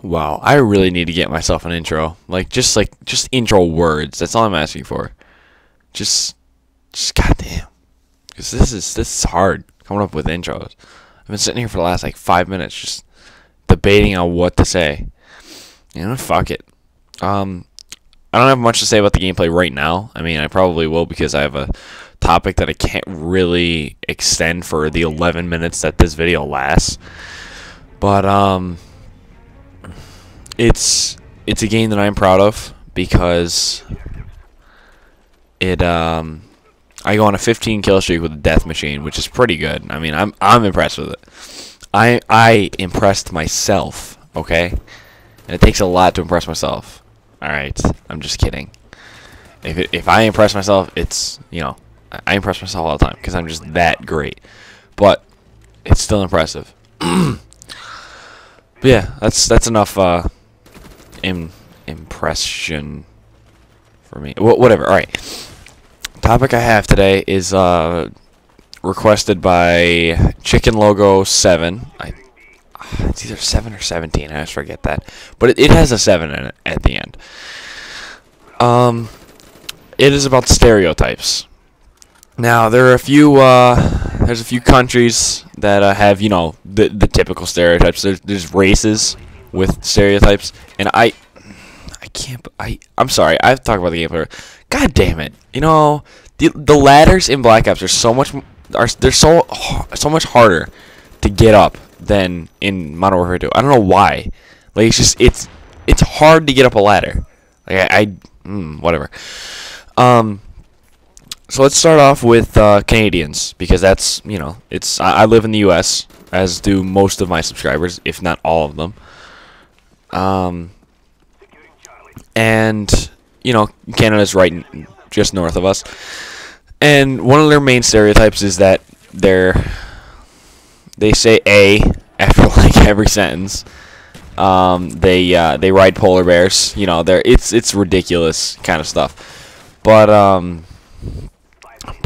Wow, I really need to get myself an intro. Just intro words. That's all I'm asking for. Just goddamn. Because this is hard coming up with intros. I've been sitting here for the last like 5 minutes just debating on what to say. You know, fuck it. I don't have much to say about the gameplay right now. I mean, I probably will because I have a topic that I can't really extend for the 11 minutes that this video lasts. But it's a game that I'm proud of because I go on a 15 kill streak with a death machine, which is pretty good. I mean, I'm impressed with it. I impressed myself, okay? And it takes a lot to impress myself. All right, I'm just kidding. If I impress myself, it's, you know, I impress myself all the time because I'm just that great. But it's still impressive. But yeah, that's enough impression for me. Whatever. All right. Topic I have today is requested by Chicken Logo 7. It's either 7 or 17. I just forget that, but it has a 7 in it at the end. It is about stereotypes. Now there are a few. There's a few countries that have, you know, the typical stereotypes. There's races with stereotypes, and I'm sorry. I've talked about the gameplay. God damn it! You know, the ladders in Black Ops are so much much harder to get up than in Modern Warfare 2. I don't know why. Like, it's just it's hard to get up a ladder. Like whatever. So let's start off with Canadians, because that's, you know, I live in the U.S., as do most of my subscribers, if not all of them. And you know, Canada's right just north of us, and one of their main stereotypes is that they say A after like every sentence. They ride polar bears. You know, it's ridiculous kind of stuff. But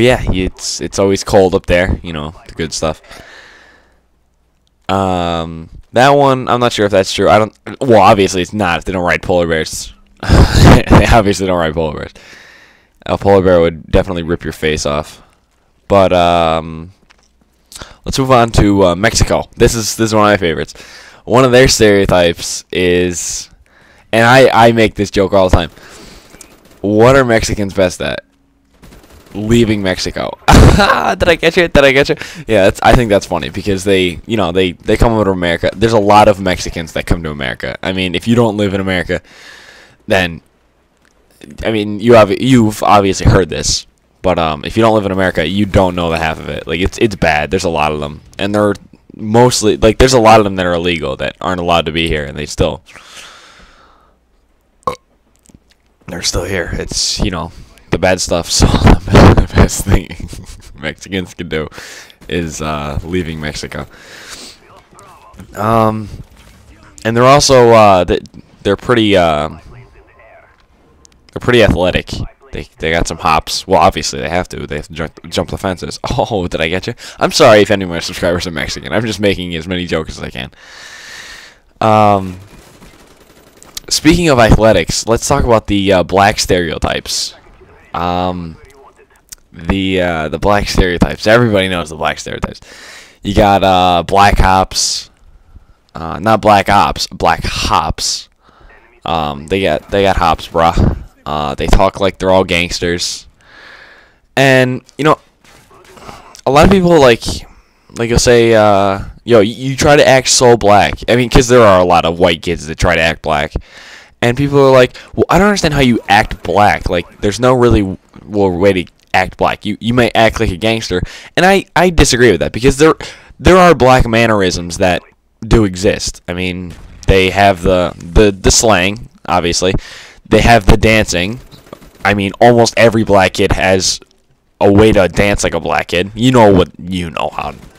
yeah, it's always cold up there. You know, the good stuff. That one, I'm not sure if that's true. Well, obviously it's not if they don't ride polar bears. They obviously don't ride polar bears. A polar bear would definitely rip your face off. But let's move on to Mexico. This is one of my favorites. One of their stereotypes is, and I make this joke all the time, what are Mexicans best at? Leaving Mexico. Did I get you? Did I get you? Yeah, I think that's funny because they come over to America. There's a lot of Mexicans that come to America. I mean, if you don't live in America, then, I mean, you've obviously heard this, but if you don't live in America, you don't know the half of it. Like, it's bad. There's a lot of them, and they're mostly, like, there's a lot of them that are illegal that aren't allowed to be here, and they're still here. It's, you know, the bad stuff. So the best thing Mexicans can do is leaving Mexico. And they're also they're pretty athletic. They got some hops. Well, obviously they have to. They have to jump the fences. Oh, did I get you? I'm sorry if any of my subscribers are Mexican. I'm just making as many jokes as I can. Speaking of athletics, let's talk about the black stereotypes. The black stereotypes. Everybody knows the black stereotypes. You got black hops. Not black ops. Black hops. They got hops, bruh. They talk like they're all gangsters, and you know, a lot of people like you'll say, yo, you try to act so black. I mean, because there are a lot of white kids that try to act black, and people are like, well, I don't understand how you act black. Like, there's no really way to act black. You may act like a gangster, and I disagree with that, because there are black mannerisms that do exist. I mean, they have the slang, obviously. They have the dancing. I mean, almost every black kid has a way to dance like a black kid. You know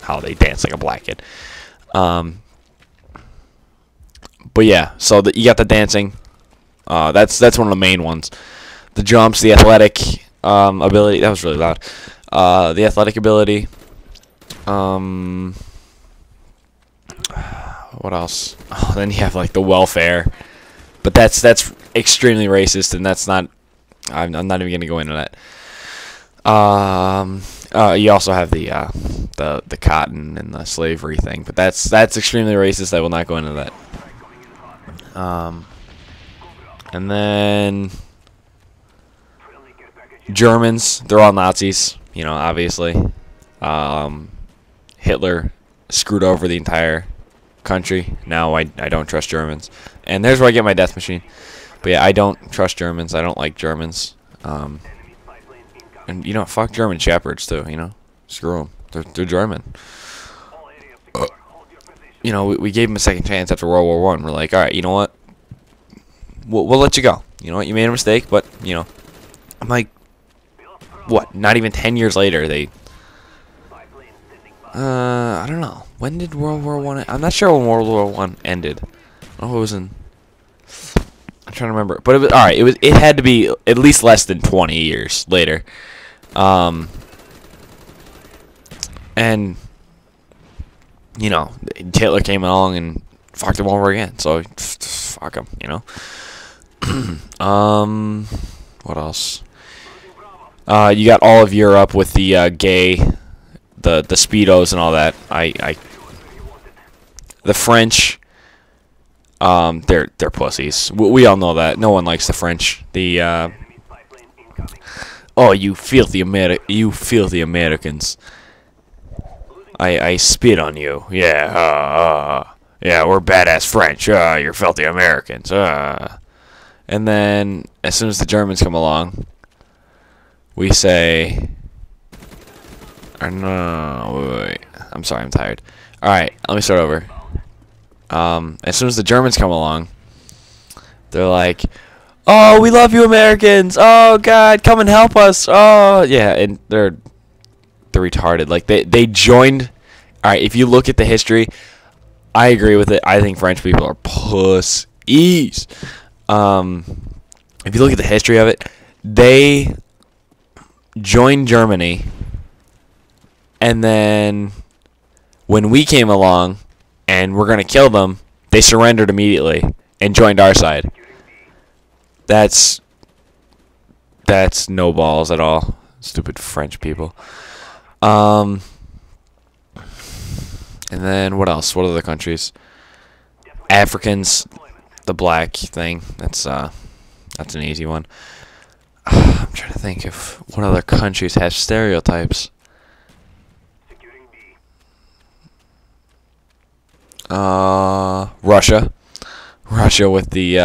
how they dance like a black kid. But yeah, so you got the dancing. That's one of the main ones. The jumps, the athletic ability. That was really loud. The athletic ability. What else? Oh, then you have like the welfare, but that's extremely racist, and that's not. I'm not even gonna go into that. You also have the cotton and the slavery thing, but that's extremely racist. I will not go into that. And then Germans, they're all Nazis, you know, obviously. Hitler screwed over the entire country. Now I don't trust Germans. And there's where I get my death machine. But yeah, I don't trust Germans. I don't like Germans. And, you know, fuck German shepherds, too, you know. Screw them. They're German. You know, we gave them a second chance after World War I. We're like, all right, you know what? We'll let you go. You know what? You made a mistake, but, you know. I'm like, what? Not even 10 years later, they... I don't know. When did World War I... I'm not sure when World War I ended. I don't know if it was in... I'm trying to remember. But it was... Alright, it had to be at least less than 20 years later. And... You know, Hitler came along and fucked him over again. So, fuck him, you know. What else? You got all of Europe with the gay, the Speedos and all that. The French, they're pussies. We all know that. No one likes the French. Oh, you filthy Americans. I spit on you. Yeah, yeah, we're badass French. You're filthy Americans. And then, as soon as the Germans come along, we say... Or no, wait. I'm sorry, I'm tired. Alright, let me start over. As soon as the Germans come along, they're like, oh, we love you Americans. Oh, God, come and help us. Oh, yeah, and they're retarded. Like, they joined... Alright, if you look at the history, I agree with it. I think French people are pussies. If you look at the history of it, they joined Germany, and then when we came along and we're gonna kill them, they surrendered immediately and joined our side. That's no balls at all. Stupid French people. And then what else? What other countries? Africans, the black thing. That's an easy one. I'm trying to think of what other countries have stereotypes. Russia. Russia with the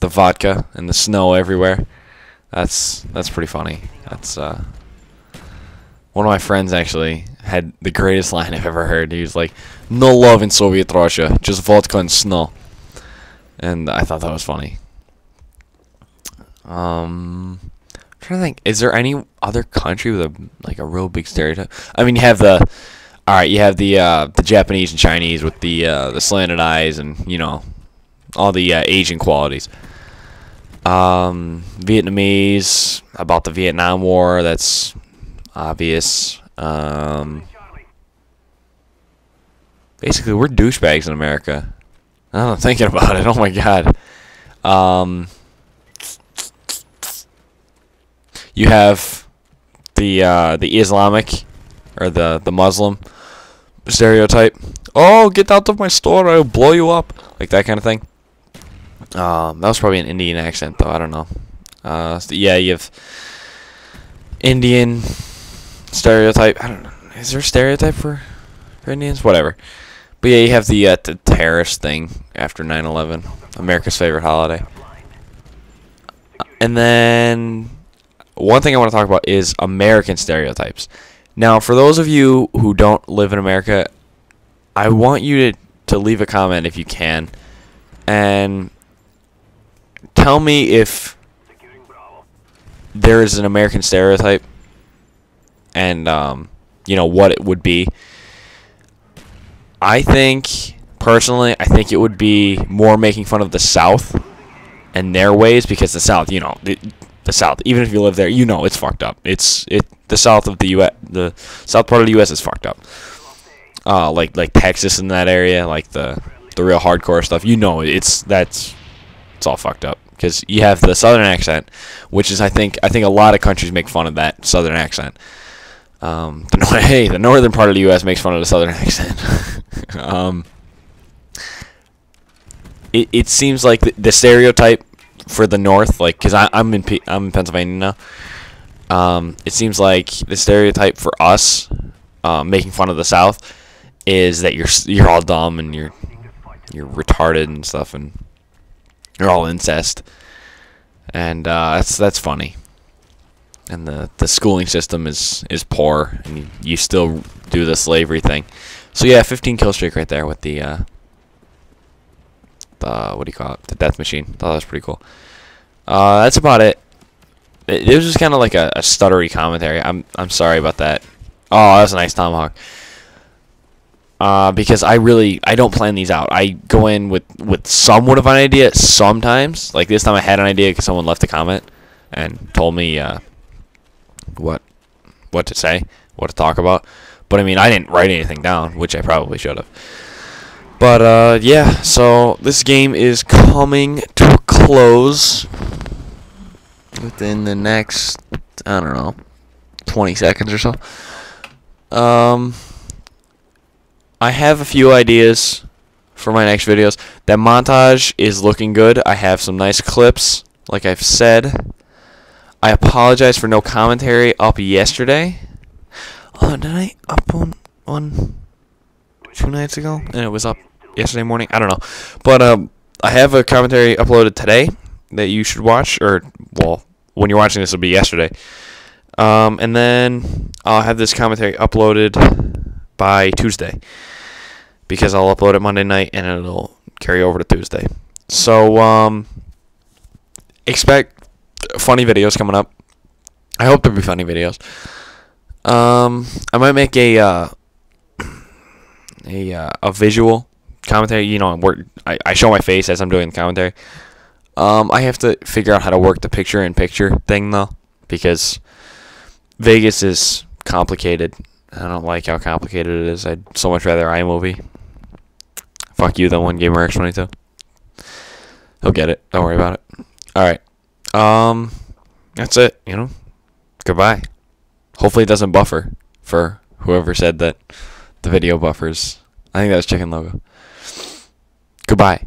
vodka and the snow everywhere. That's pretty funny. That's one of my friends actually had the greatest line I've ever heard. He was like, "No love in Soviet Russia, just vodka and snow." And I thought that was funny. I'm trying to think, is there any other country with a real big stereotype? I mean, you have the Japanese and Chinese with the slanted eyes and, you know, all the Asian qualities. Vietnamese, about the Vietnam War, that's obvious. Basically, we're douchebags in America. I'm thinking about it. Oh my God. You have the Islamic or the Muslim stereotype. Oh, get out of my store! I'll blow you up, like that kind of thing. That was probably an Indian accent, though. I don't know. So yeah, you have Indian stereotype. I don't know. Is there a stereotype for Indians? Whatever. But yeah, you have the terrorist thing after 9/11, America's favorite holiday. And then one thing I want to talk about is American stereotypes. Now, for those of you who don't live in America, I want you to leave a comment if you can, and tell me if there is an American stereotype, and you know what it would be. I think, personally, I think it would be more making fun of the South and their ways, because the South, you know, the South, even if you live there, you know it's fucked up. The South of the U.S., the South part of the U.S. is fucked up. like Texas in that area, like the real hardcore stuff. You know, it's all fucked up because you have the southern accent, which is I think a lot of countries make fun of that southern accent. The northern part of the U.S. makes fun of the southern accent. It seems like the stereotype for the north, like, because I'm in Pennsylvania now. It seems like the stereotype for us, making fun of the South, is that you're all dumb and you're retarded and stuff, and you're all incest, and that's funny. And the schooling system is poor, and you still do the slavery thing. So yeah, 15 kill streak right there with the what do you call it? The death machine. Thought that was pretty cool. That's about it. It was just kind of like a stuttery commentary. I'm sorry about that. Oh, that was a nice tomahawk. Because I don't plan these out. I go in with somewhat of an idea sometimes. Like this time I had an idea because someone left a comment and told me what to say, what to talk about. But I mean, I didn't write anything down, which I probably should have. But yeah, so this game is coming to a close within the next, I don't know, 20 seconds or so. I have a few ideas for my next videos. That montage is looking good. I have some nice clips, like I've said. I apologize for no commentary up yesterday. Oh, did I upload one 2 nights ago? And it was up yesterday morning? I don't know. But I have a commentary uploaded today that you should watch. Or, well, when you're watching this, it'll be yesterday. And then I'll have this commentary uploaded by Tuesday, because I'll upload it Monday night and it'll carry over to Tuesday. So expect funny videos coming up. I hope there'll be funny videos. I might make a visual commentary. You know, where I show my face as I'm doing the commentary. I have to figure out how to work the picture-in-picture thing though, because Vegas is complicated. I don't like how complicated it is. I'd so much rather iMovie. Fuck you, the one gamer X22. He'll get it. Don't worry about it. Alright. That's it, you know. Goodbye. Hopefully it doesn't buffer for whoever said that the video buffers. I think that was Chicken Logo. Goodbye.